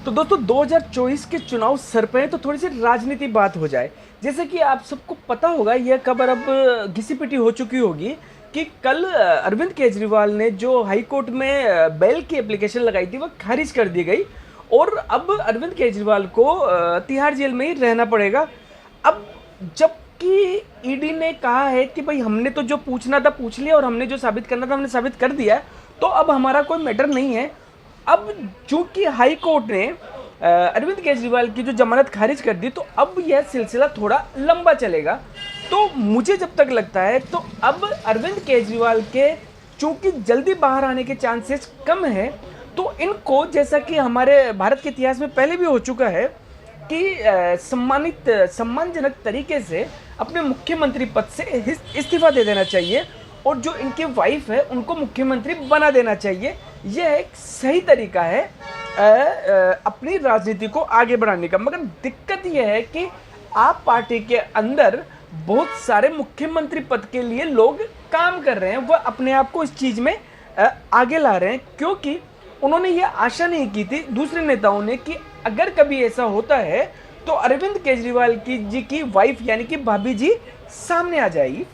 तो दोस्तों 2024 के चुनाव सर पे हैं, तो थोड़ी सी राजनीति बात हो जाए। जैसे कि आप सबको पता होगा, यह खबर अब घिसी-पिटी हो चुकी होगी कि कल अरविंद केजरीवाल ने जो हाई कोर्ट में बेल की एप्लीकेशन लगाई थी, वह खारिज कर दी गई और अब अरविंद केजरीवाल को तिहाड़ जेल में ही रहना पड़ेगा। अब जबकि ईडी ने कहा है कि भाई हमने तो जो पूछना था पूछ लिया और हमने जो साबित करना था हमने साबित कर दिया है, तो अब हमारा कोई मैटर नहीं है। अब चूंकि हाई कोर्ट ने अरविंद केजरीवाल की जो जमानत खारिज कर दी, तो अब यह सिलसिला थोड़ा लंबा चलेगा। तो मुझे जब तक लगता है तो अब अरविंद केजरीवाल के चूंकि जल्दी बाहर आने के चांसेस कम है, तो इनको, जैसा कि हमारे भारत के इतिहास में पहले भी हो चुका है कि सम्मानजनक तरीके से अपने मुख्यमंत्री पद से इस्तीफा दे देना चाहिए और जो इनकी वाइफ है उनको मुख्यमंत्री बना देना चाहिए। यह एक सही तरीका है अपनी राजनीति को आगे बढ़ाने का। मगर दिक्कत यह है कि आप पार्टी के अंदर बहुत सारे मुख्यमंत्री पद के लिए लोग काम कर रहे हैं, वह अपने आप को इस चीज़ में आगे ला रहे हैं, क्योंकि उन्होंने ये आशा नहीं की थी दूसरे नेताओं ने कि अगर कभी ऐसा होता है तो अरविंद केजरीवाल जी की वाइफ यानी कि भाभी जी सामने आ जाएगी।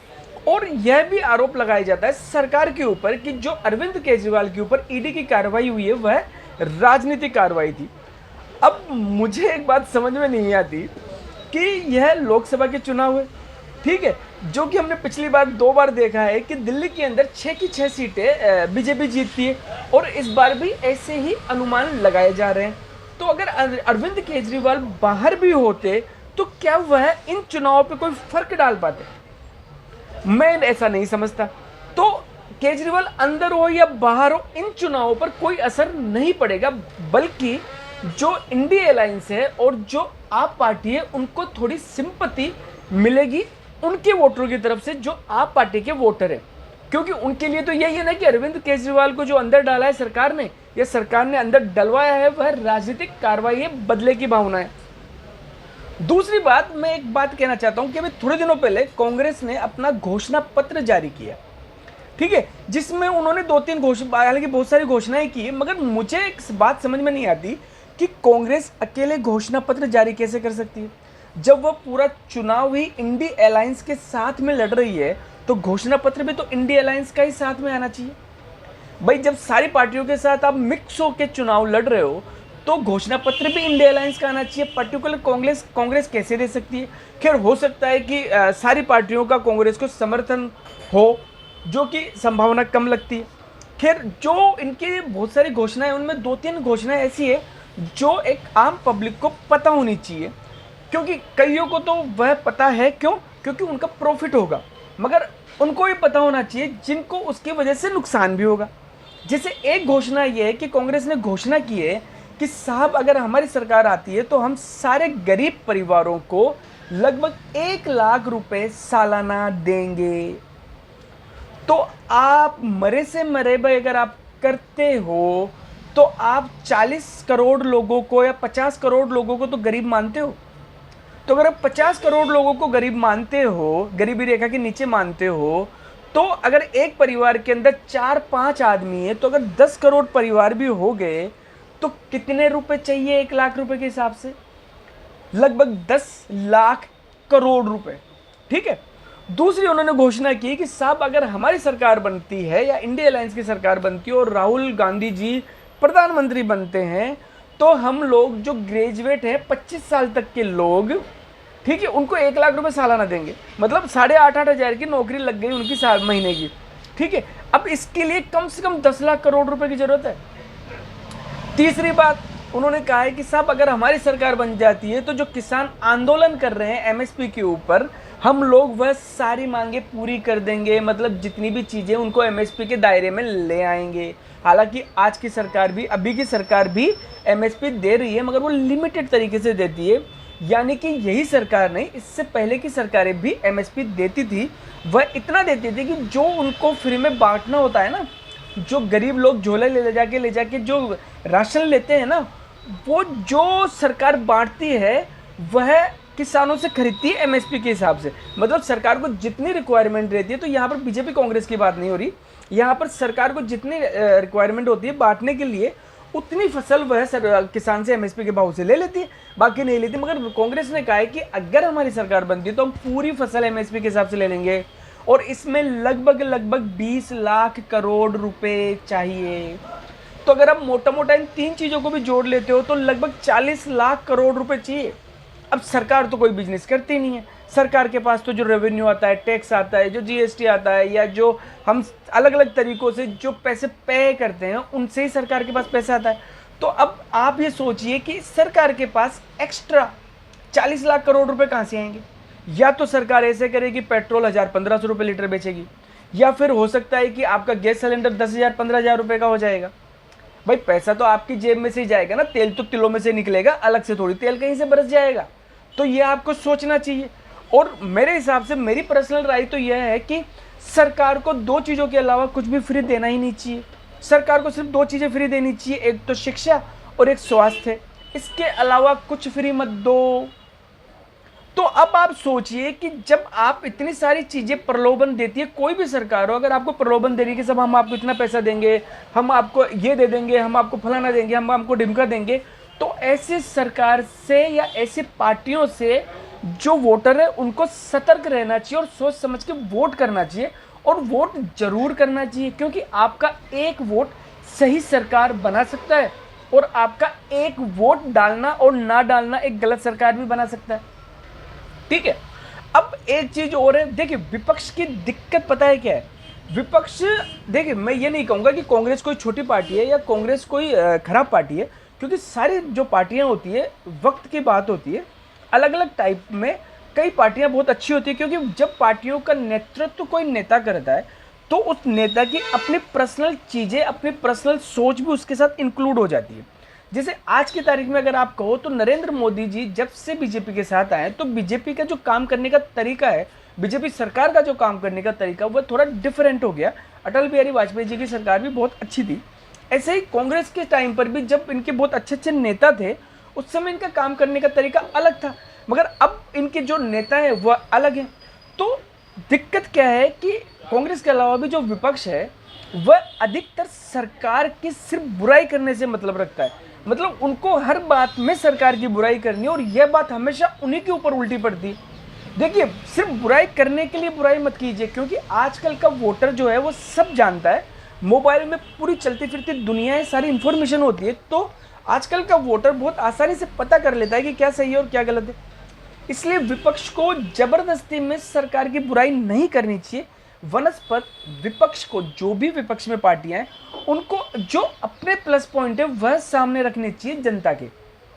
और यह भी आरोप लगाया जाता है सरकार के ऊपर कि जो अरविंद केजरीवाल के ऊपर ईडी की कार्रवाई हुई है वह राजनीतिक कार्रवाई थी। अब मुझे एक बात समझ में नहीं आती कि यह लोकसभा के चुनाव है, ठीक है, जो कि हमने पिछली बार 2 बार देखा है कि दिल्ली के अंदर 6 की 6 सीटें बीजेपी जीतती है और इस बार भी ऐसे ही अनुमान लगाए जा रहे हैं। तो अगर अरविंद केजरीवाल बाहर भी होते तो क्या वह इन चुनावों पे कोई फर्क डाल पाते? मैं ऐसा नहीं समझता। तो केजरीवाल अंदर हो या बाहर हो, इन चुनावों पर कोई असर नहीं पड़ेगा, बल्कि जो इंडिया अलायंस है और जो आप पार्टी है उनको थोड़ी सिंपैथी मिलेगी उनके वोटरों की तरफ से जो आप पार्टी के वोटर है, क्योंकि उनके लिए तो यही है ना कि अरविंद केजरीवाल को जो अंदर डाला है सरकार ने या सरकार ने अंदर डलवाया है वह राजनीतिक कार्रवाई है, बदले की भावना है। दूसरी बात, मैं एक बात कहना चाहता हूं कि अभी थोड़े दिनों पहले कांग्रेस ने अपना घोषणा पत्र जारी किया, ठीक है, जिसमें उन्होंने 2-3 घोषणा, हालांकि बहुत सारी घोषणाएं की, मगर मुझे एक बात समझ में नहीं आती कि कांग्रेस अकेले घोषणा पत्र जारी कैसे कर सकती है जब वह पूरा चुनाव ही इंडिया अलायंस के साथ में लड़ रही है। तो घोषणा पत्र भी तो इंडिया अलायंस का ही साथ में आना चाहिए भाई। जब सारी पार्टियों के साथ आप मिक्स होकर चुनाव लड़ रहे हो तो घोषणा पत्र भी इंडिया अलायंस का आना चाहिए। पर्टिकुलर कांग्रेस कैसे दे सकती है? खैर, हो सकता है कि सारी पार्टियों का कांग्रेस को समर्थन हो, जो कि संभावना कम लगती है। खैर, जो इनकी बहुत सारी घोषणाएं, उनमें 2-3 घोषणाएं ऐसी है जो एक आम पब्लिक को पता होनी चाहिए, क्योंकि कईयों को तो वह पता है, क्योंकि उनका प्रॉफिट होगा, मगर उनको ये पता होना चाहिए जिनको उसकी वजह से नुकसान भी होगा। जैसे एक घोषणा ये है कि कांग्रेस ने घोषणा की है कि साहब अगर हमारी सरकार आती है तो हम सारे गरीब परिवारों को लगभग 1 लाख रुपए सालाना देंगे। तो आप मरे से मरे भाई अगर आप करते हो तो आप 40 करोड़ लोगों को या 50 करोड़ लोगों को तो गरीब मानते हो। तो अगर आप 50 करोड़ लोगों को गरीब मानते हो, गरीबी रेखा के नीचे मानते हो, तो अगर एक परिवार के अंदर 4-5 आदमी है, तो अगर 10 करोड़ परिवार भी हो गए तो कितने रुपए चाहिए 1 लाख रुपए के हिसाब से? लगभग 10 लाख करोड़ रुपए, ठीक है। दूसरी उन्होंने घोषणा की कि साहब अगर हमारी सरकार बनती है या इंडिया अलायंस की सरकार बनती है और राहुल गांधी जी प्रधानमंत्री बनते हैं, तो हम लोग जो ग्रेजुएट हैं 25 साल तक के लोग, ठीक है, उनको 1 लाख रुपए सालाना देंगे। मतलब 8,500 हज़ार की नौकरी लग गई उनकी साल महीने की, ठीक है। अब इसके लिए कम से कम 10 लाख करोड़ रुपए की जरूरत है। तीसरी बात उन्होंने कहा है कि साहब अगर हमारी सरकार बन जाती है तो जो किसान आंदोलन कर रहे हैं एमएसपी के ऊपर, हम लोग वह सारी मांगे पूरी कर देंगे। मतलब जितनी भी चीज़ें उनको एमएसपी के दायरे में ले आएंगे। हालांकि आज की सरकार भी, अभी की सरकार भी एमएसपी दे रही है, मगर वो लिमिटेड तरीके से देती है। यानी कि यही सरकार नहीं, इससे पहले की सरकारें भी एमएसपी देती थी। वह इतना देती थी कि जो उनको फ्री में बांटना होता है ना, जो गरीब लोग झोले ले जाके जो राशन लेते हैं ना, वो जो सरकार बांटती है वह किसानों से खरीदती है एमएसपी के हिसाब से। मतलब सरकार को जितनी रिक्वायरमेंट रहती है, तो यहाँ पर बीजेपी कांग्रेस की बात नहीं हो रही, यहाँ पर सरकार को जितनी रिक्वायरमेंट होती है बांटने के लिए, उतनी फसल वह किसान से एमएसपी के भाव से ले लेती है, बाकी नहीं लेती। मगर कांग्रेस ने कहा है कि अगर हमारी सरकार बनती है तो हम पूरी फसल एमएसपी के हिसाब से ले लेंगे, और इसमें लगभग लगभग 20 लाख करोड़ रुपए चाहिए। तो अगर आप मोटा मोटा इन तीन चीज़ों को भी जोड़ लेते हो तो लगभग 40 लाख करोड़ रुपए चाहिए। अब सरकार तो कोई बिजनेस करती नहीं है, सरकार के पास तो जो रेवेन्यू आता है, टैक्स आता है, जो जीएसटी आता है, या जो हम अलग अलग तरीक़ों से जो पैसे पे करते हैं उनसे ही सरकार के पास पैसा आता है। तो अब आप ये सोचिए कि सरकार के पास एक्स्ट्रा 40 लाख करोड़ रुपए कहाँ से आएंगे। या तो सरकार ऐसे करेगी पेट्रोल 1000-1500 रुपये लीटर बेचेगी, या फिर हो सकता है कि आपका गैस सिलेंडर 10,000-15,000 रुपये का हो जाएगा। भाई पैसा तो आपकी जेब में से ही जाएगा ना, तेल तो तिलों में से निकलेगा, अलग से थोड़ी तेल कहीं से बरस जाएगा। तो ये आपको सोचना चाहिए। और मेरे हिसाब से मेरी पर्सनल राय तो यह है कि सरकार को दो चीज़ों के अलावा कुछ भी फ्री देना ही नहीं चाहिए। सरकार को सिर्फ दो चीज़ें फ्री देनी चाहिए, एक तो शिक्षा और एक स्वास्थ्य, इसके अलावा कुछ फ्री मत दो। तो अब आप सोचिए कि जब आप इतनी सारी चीज़ें प्रलोभन देती है, कोई भी सरकार हो, अगर आपको प्रलोभन दे रही है कि सब हम आपको इतना पैसा देंगे, हम आपको ये दे देंगे, हम आपको फलाना देंगे, हम आपको ढिमका देंगे, तो ऐसे सरकार से या ऐसी पार्टियों से जो वोटर है उनको सतर्क रहना चाहिए और सोच समझ के वोट करना चाहिए। और वोट जरूर करना चाहिए, क्योंकि आपका एक वोट सही सरकार बना सकता है, और आपका एक वोट डालना और ना डालना एक गलत सरकार भी बना सकता है। ठीक है। अब एक चीज और है, देखिए विपक्ष की दिक्कत पता है क्या है। विपक्ष, देखिए मैं ये नहीं कहूँगा कि कांग्रेस कोई छोटी पार्टी है या कांग्रेस कोई खराब पार्टी है, क्योंकि सारी जो पार्टियां होती है वक्त की बात होती है, अलग अलग टाइप में कई पार्टियां बहुत अच्छी होती है, क्योंकि जब पार्टियों का नेतृत्व कोई नेता करता है तो उस नेता की अपनी पर्सनल चीज़ें, अपनी पर्सनल सोच भी उसके साथ इंक्लूड हो जाती है। जैसे आज की तारीख में अगर आप कहो तो नरेंद्र मोदी जी जब से बीजेपी के साथ आए तो बीजेपी का जो काम करने का तरीका है, बीजेपी सरकार का जो काम करने का तरीका, वह थोड़ा डिफरेंट हो गया। अटल बिहारी वाजपेयी जी की सरकार भी बहुत अच्छी थी। ऐसे ही कांग्रेस के टाइम पर भी जब इनके बहुत अच्छे अच्छे नेता थे, उस समय इनका काम करने का तरीका अलग था, मगर अब इनके जो नेता है वह अलग है। तो दिक्कत क्या है कि कांग्रेस के अलावा भी जो विपक्ष है वह अधिकतर सरकार की सिर्फ बुराई करने से मतलब रखता है। मतलब उनको हर बात में सरकार की बुराई करनी है, और यह बात हमेशा उन्हीं के ऊपर उल्टी पड़ती है। देखिए सिर्फ बुराई करने के लिए बुराई मत कीजिए, क्योंकि आजकल का वोटर जो है वो सब जानता है। मोबाइल में पूरी चलती फिरती दुनिया है, सारी इंफॉर्मेशन होती है, तो आजकल का वोटर बहुत आसानी से पता कर लेता है कि क्या सही है और क्या गलत है। इसलिए विपक्ष को जबरदस्ती में सरकार की बुराई नहीं करनी चाहिए। वनस्पत विपक्ष को, जो भी विपक्ष में पार्टियां हैं, उनको जो अपने प्लस पॉइंट है वह सामने रखने चाहिए जनता के,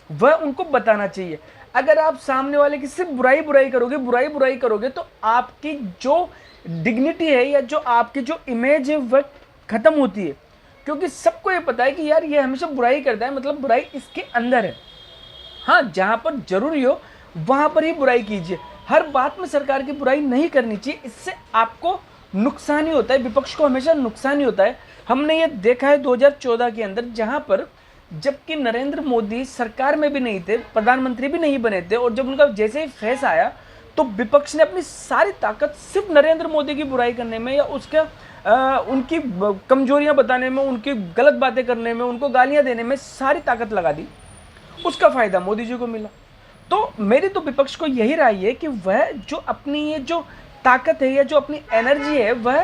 वह उनको बताना चाहिए। अगर आप सामने वाले की सिर्फ बुराई बुराई करोगे तो आपकी जो डिग्निटी है या जो आपकी जो इमेज है वह खत्म होती है, क्योंकि सबको ये पता है कि यार ये हमेशा बुराई करता है, मतलब बुराई इसके अंदर है। हाँ, जहाँ पर जरूरी हो वहाँ पर ही बुराई कीजिए, हर बात में सरकार की बुराई नहीं करनी चाहिए, इससे आपको नुकसान ही होता है, विपक्ष को हमेशा नुकसान ही होता है। हमने ये देखा है 2014 के अंदर, जहाँ पर जबकि नरेंद्र मोदी सरकार में भी नहीं थे, प्रधानमंत्री भी नहीं बने थे, और जब उनका जैसे ही फेस आया तो विपक्ष ने अपनी सारी ताकत सिर्फ नरेंद्र मोदी की बुराई करने में या उसका उनकी कमजोरियां बताने में, उनकी गलत बातें करने में, उनको गालियां देने में सारी ताकत लगा दी। उसका फायदा मोदी जी को मिला। तो मेरी तो विपक्ष को यही राय है कि वह जो अपनी ये जो ताकत है या जो अपनी एनर्जी है वह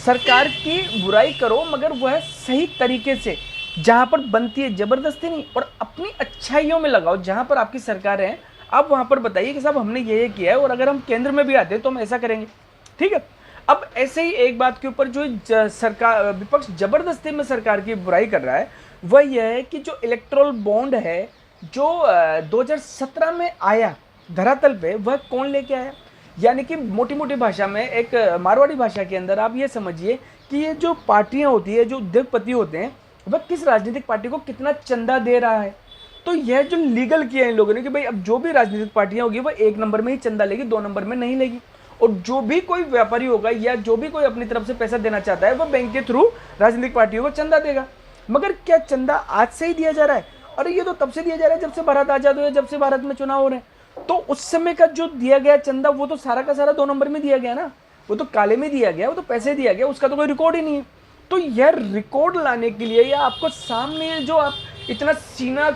सरकार की बुराई करो, मगर वह सही तरीके से, जहाँ पर बनती है, जबरदस्ती नहीं, और अपनी अच्छाइयों में लगाओ। जहाँ पर आपकी सरकार है आप वहाँ पर बताइए कि साहब हमने ये किया है, और अगर हम केंद्र में भी आते हैं तो हम ऐसा करेंगे। ठीक है। अब ऐसे ही एक बात के ऊपर जो सरकार, विपक्ष जबरदस्ती में सरकार की बुराई कर रहा है, वह यह है कि जो इलेक्टोरल बॉन्ड है जो 2017 में आया धरातल पे, वह कौन लेके आया। यानी कि मोटी मोटी भाषा में, एक मारवाड़ी भाषा के अंदर आप ये समझिए कि ये जो पार्टियां होती है, जो उद्योगपति होते हैं, वह किस राजनीतिक पार्टी को कितना चंदा दे रहा है। तो यह जो लीगल किया है इन लोगों ने कि भाई अब जो भी राजनीतिक पार्टियां होगी वह 1 नंबर में ही चंदा लेगी, 2 नंबर में नहीं लेगी, और जो भी कोई व्यापारी होगा या जो भी कोई अपनी तरफ से पैसा देना चाहता है वह बैंक के थ्रू राजनीतिक पार्टियों को चंदा देगा। मगर क्या चंदा आज से ही दिया जा रहा है? अरे ये तो तब से दिया जा रहा है जब से भारत आजाद हुआ, जब से भारत में चुनाव हो रहे हैं। तो उस समय का जो दिया गया चंदा वो तो सारा का सारा 2 नंबर में दिया गया ना, वो तो काले में दिया गया, वो तो पैसे दिया गया, उसका तो कोई रिकॉर्ड ही नहीं है। तो यह रिकॉर्ड लाने के लिए या आपको सामने जो आप इतना सीना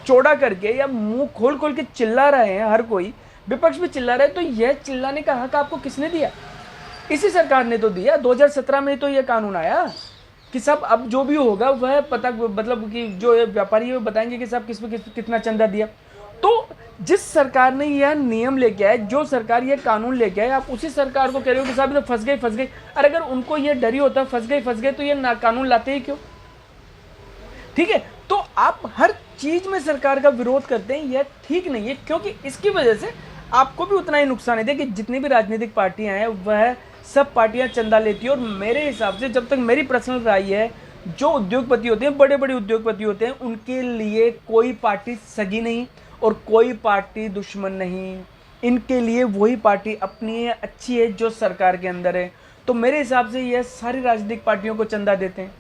चौड़ा करके या मुंह खोल खोल के चिल्ला रहे हैं, हर कोई विपक्ष भी चिल्ला रहा है, तो यह चिल्लाने का हक आपको किसने दिया? इसी सरकार ने तो दिया। 2017 में तो यह कानून आया कि सब अब जो भी होगा वह पता, मतलब कि जो व्यापारी है वो बताएंगे कि साहब कितना चंदा दिया। तो जिस सरकार ने यह नियम लेके आए, जो सरकार यह कानून लेके आए, आप उसी सरकार को कह रहे हो कि साहब तो फंस गई। अरे अगर उनको यह डर ही होता फंस गई तो ये कानून लाते ही क्यों? ठीक है, तो आप हर चीज में सरकार का विरोध करते हैं, यह ठीक नहीं है, क्योंकि इसकी वजह से आपको भी उतना ही नुकसान है। देखिए जितनी भी राजनीतिक पार्टियां हैं वह सब पार्टियां चंदा लेती है, और मेरे हिसाब से जब तक मेरी पर्सनल राय है, जो उद्योगपति होते हैं, बड़े बड़े उद्योगपति होते हैं, उनके लिए कोई पार्टी सगी नहीं और कोई पार्टी दुश्मन नहीं। इनके लिए वही पार्टी अपनी है, अच्छी है, जो सरकार के अंदर है। तो मेरे हिसाब से यह सारी राजनीतिक पार्टियों को चंदा देते हैं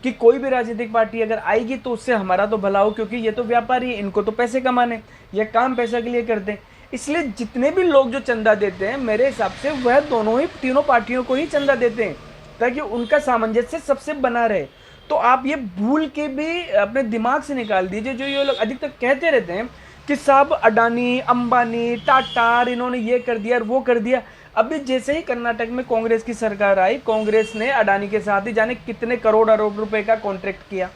कि कोई भी राजनीतिक पार्टी अगर आएगी तो उससे हमारा तो भला हो, क्योंकि ये तो व्यापारी है, इनको तो पैसे कमाने, ये काम पैसा के लिए करते हैं। इसलिए जितने भी लोग जो चंदा देते हैं, मेरे हिसाब से वह दोनों ही तीनों पार्टियों को ही चंदा देते हैं, ताकि उनका सामंजस्य सबसे बना रहे। तो आप ये भूल के भी अपने दिमाग से निकाल दीजिए, जो ये लोग अधिकतर कहते रहते हैं कि साहब अडानी, अंबानी, टाटा, इन्होंने ये कर दिया और वो कर दिया। अभी जैसे ही कर्नाटक में कांग्रेस की सरकार आई, कांग्रेस ने अडानी के साथ ही जाने कितने करोड़ अरब रुपए का कॉन्ट्रैक्ट किया।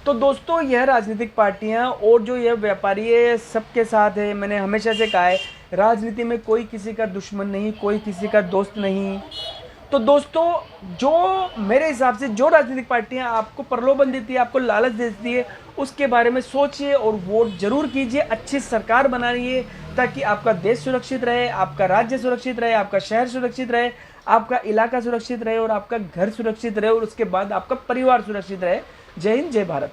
तो दोस्तों यह राजनीतिक पार्टियां और जो यह व्यापारी है सबके साथ है। मैंने हमेशा से कहा है, राजनीति में कोई किसी का दुश्मन नहीं, कोई किसी का दोस्त नहीं। तो दोस्तों जो मेरे हिसाब से जो राजनीतिक पार्टियां आपको प्रलोभन देती है, आपको लालच देती है, उसके बारे में सोचिए और वोट जरूर कीजिए। अच्छी सरकार बनाइए ताकि आपका देश सुरक्षित रहे, आपका राज्य सुरक्षित रहे, आपका शहर सुरक्षित रहे, आपका इलाका सुरक्षित रहे और आपका घर सुरक्षित रहे, और उसके बाद आपका परिवार सुरक्षित रहे। जय हिंद, जय भारत।